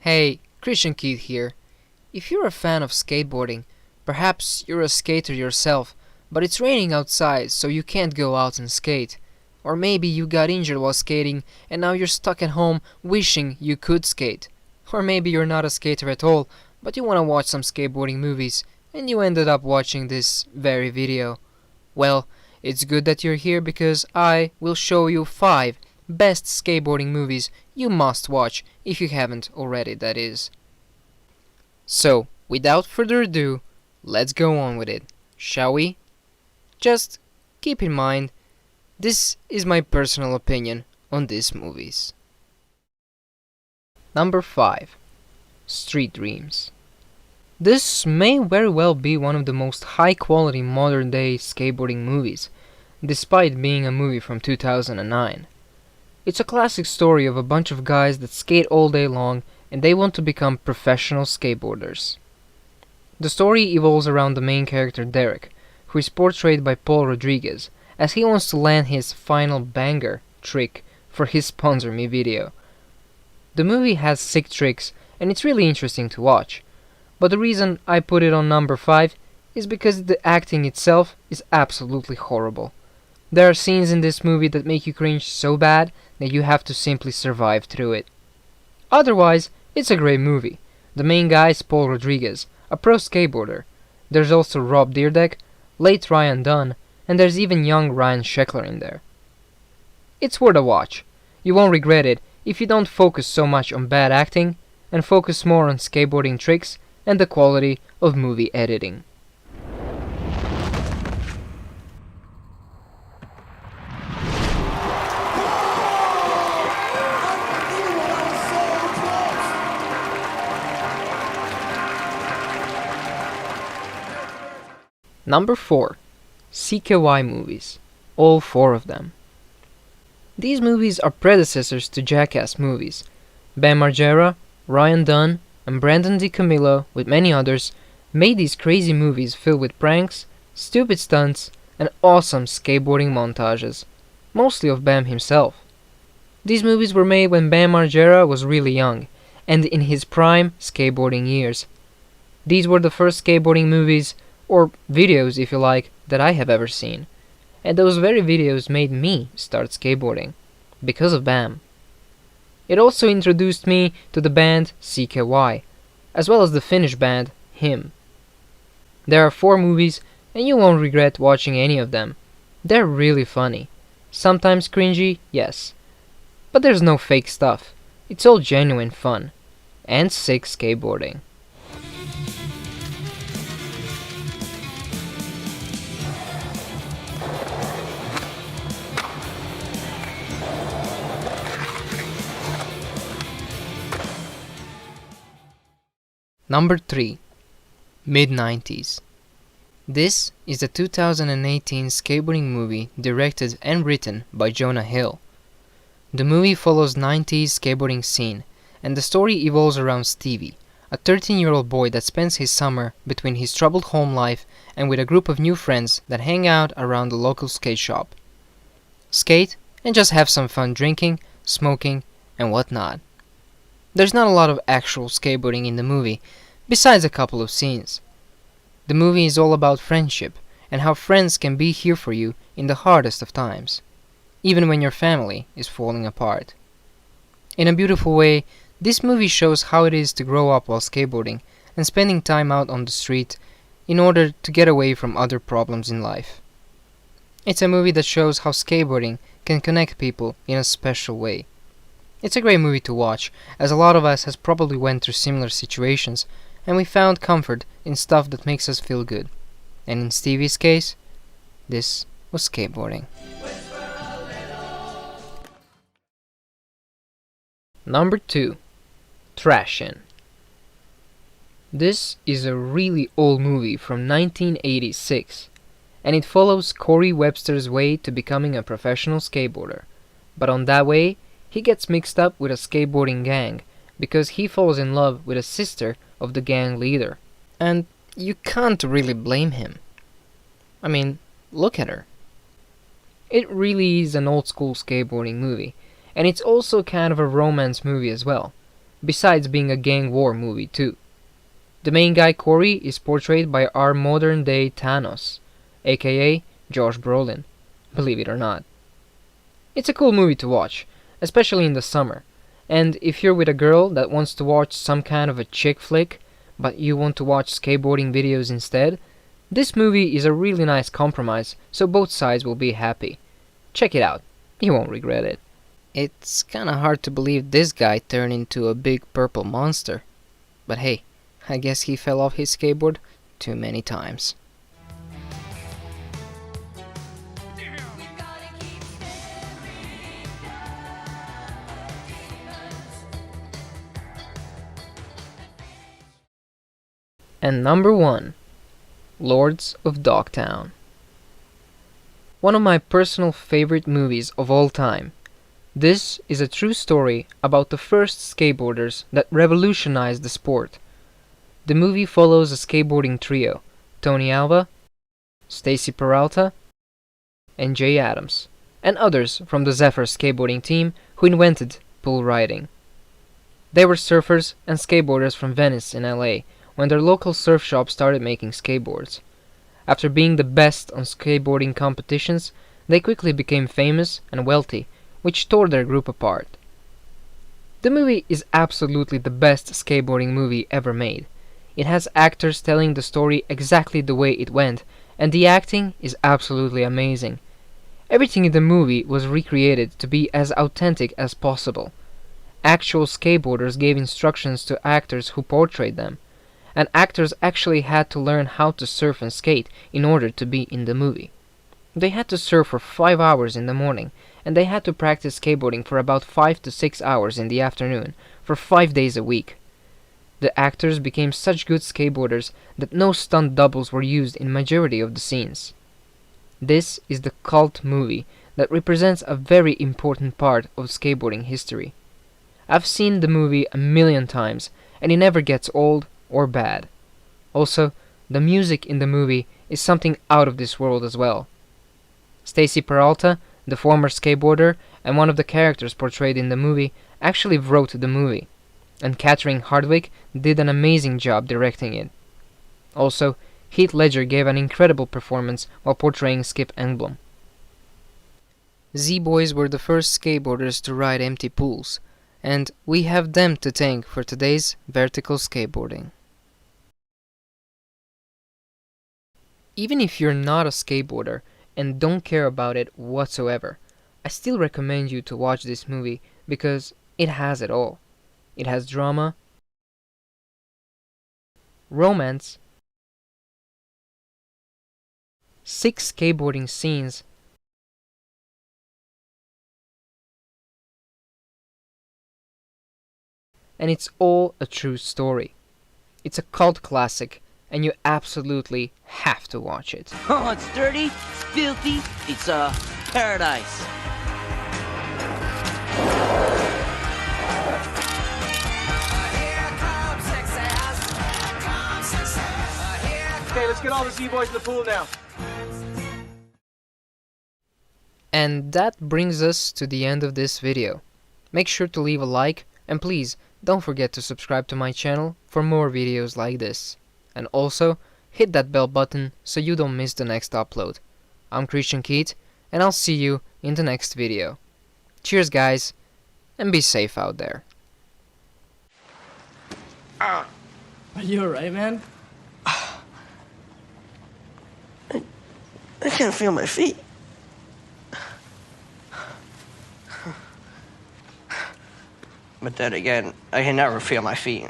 Hey, Christian Kid here. If you're a fan of skateboarding, perhaps you're a skater yourself, but it's raining outside so you can't go out and skate. Or maybe you got injured while skating and now you're stuck at home wishing you could skate. Or maybe you're not a skater at all, but you want to watch some skateboarding movies and you ended up watching this very video. Well, it's good that you're here because I will show you 5 best skateboarding movies you must watch if you haven't already, that is. So, without further ado, let's go on with it, shall we? Just keep in mind, this is my personal opinion on these movies. Number 5. Street Dreams. This may very well be one of the most high-quality modern-day skateboarding movies, despite being a movie from 2009. It's a classic story of a bunch of guys that skate all day long and they want to become professional skateboarders. The story evolves around the main character Derek, who is portrayed by Paul Rodriguez, as he wants to land his final banger trick for his Sponsor Me video. The movie has sick tricks and it's really interesting to watch, but the reason I put it on number 5 is because the acting itself is absolutely horrible. There are scenes in this movie that make you cringe so bad that you have to simply survive through it. Otherwise, it's a great movie. The main guy is Paul Rodriguez, a pro skateboarder. There's also Rob Dyrdek, late Ryan Dunn, and there's even young Ryan Sheckler in there. It's worth a watch. You won't regret it if you don't focus so much on bad acting and focus more on skateboarding tricks and the quality of movie editing. Number 4. CKY movies. All 4 of them. These movies are predecessors to Jackass movies. Bam Margera, Ryan Dunn, and Brandon DiCamillo, with many others, made these crazy movies filled with pranks, stupid stunts, and awesome skateboarding montages, mostly of Bam himself. These movies were made when Bam Margera was really young, and in his prime skateboarding years. These were the first skateboarding movies, or videos if you like, that I have ever seen. And those very videos made me start skateboarding, because of Bam. It also introduced me to the band CKY, as well as the Finnish band Him. There are 4 movies, and you won't regret watching any of them. They're really funny. Sometimes cringy, yes. But there's no fake stuff. It's all genuine fun. And sick skateboarding. Number 3. Mid-90s. This is the 2018 skateboarding movie directed and written by Jonah Hill. The movie follows 90s skateboarding scene, and the story evolves around Stevie, a 13-year-old boy that spends his summer between his troubled home life and with a group of new friends that hang out around the local skate shop. Skate and just have some fun drinking, smoking, and whatnot. There's not a lot of actual skateboarding in the movie, besides a couple of scenes. The movie is all about friendship and how friends can be here for you in the hardest of times, even when your family is falling apart. In a beautiful way, this movie shows how it is to grow up while skateboarding and spending time out on the street in order to get away from other problems in life. It's a movie that shows how skateboarding can connect people in a special way. It's a great movie to watch, as a lot of us has probably went through similar situations, and we found comfort in stuff that makes us feel good. And in Stevie's case, this was skateboarding. Number 2. Thrashin. This is a really old movie from 1986, and it follows Corey Webster's way to becoming a professional skateboarder. But on that way, he gets mixed up with a skateboarding gang because he falls in love with a sister of the gang leader. And you can't really blame him. I mean, look at her. It really is an old school skateboarding movie, and it's also kind of a romance movie as well. besides being a gang war movie too. The main guy Corey is portrayed by our modern day Thanos, aka Josh Brolin, believe it or not. It's a cool movie to watch, especially in the summer, and if you're with a girl that wants to watch some kind of a chick flick, but you want to watch skateboarding videos instead, this movie is a really nice compromise, so both sides will be happy. Check it out, you won't regret it. It's kinda hard to believe this guy turned into a big purple monster. But hey, I guess he fell off his skateboard too many times. And number 1, Lords of Dogtown. One of my personal favorite movies of all time. This is a true story about the first skateboarders that revolutionized the sport. The movie follows a skateboarding trio, Tony Alva, Stacy Peralta, and Jay Adams, and others from the Zephyr skateboarding team who invented bull riding. They were surfers and skateboarders from Venice in LA when their local surf shop started making skateboards. After being the best on skateboarding competitions, they quickly became famous and wealthy, which tore their group apart. The movie is absolutely the best skateboarding movie ever made. It has actors telling the story exactly the way it went, and the acting is absolutely amazing. Everything in the movie was recreated to be as authentic as possible. Actual skateboarders gave instructions to actors who portrayed them, and actors actually had to learn how to surf and skate in order to be in the movie. They had to surf for 5 hours in the morning, and they had to practice skateboarding for about 5 to 6 hours in the afternoon, for 5 days a week. The actors became such good skateboarders that no stunt doubles were used in majority of the scenes. This is the cult movie that represents a very important part of skateboarding history. I've seen the movie a million times, and it never gets old or bad. Also, the music in the movie is something out of this world as well. Stacy Peralta, the former skateboarder and one of the characters portrayed in the movie, actually wrote the movie, and Catherine Hardwicke did an amazing job directing it. Also, Heath Ledger gave an incredible performance while portraying Skip Engblom. Z-Boys were the first skateboarders to ride empty pools, and we have them to thank for today's vertical skateboarding. Even if you're not a skateboarder and don't care about it whatsoever, I still recommend you to watch this movie because it has it all. It has drama, romance, 6 skateboarding scenes, and it's all a true story. It's a cult classic, and you absolutely have to watch it. Oh, it's dirty, it's filthy, it's paradise. Okay, let's get all the Z-Boys in the pool now. And that brings us to the end of this video. Make sure to leave a like, and please don't forget to subscribe to my channel for more videos like this. And also, hit that bell button so you don't miss the next upload. I'm Christian Keith, and I'll see you in the next video. Cheers guys, and be safe out there. Are you alright, man? I can't feel my feet. But then again, I can never feel my feet.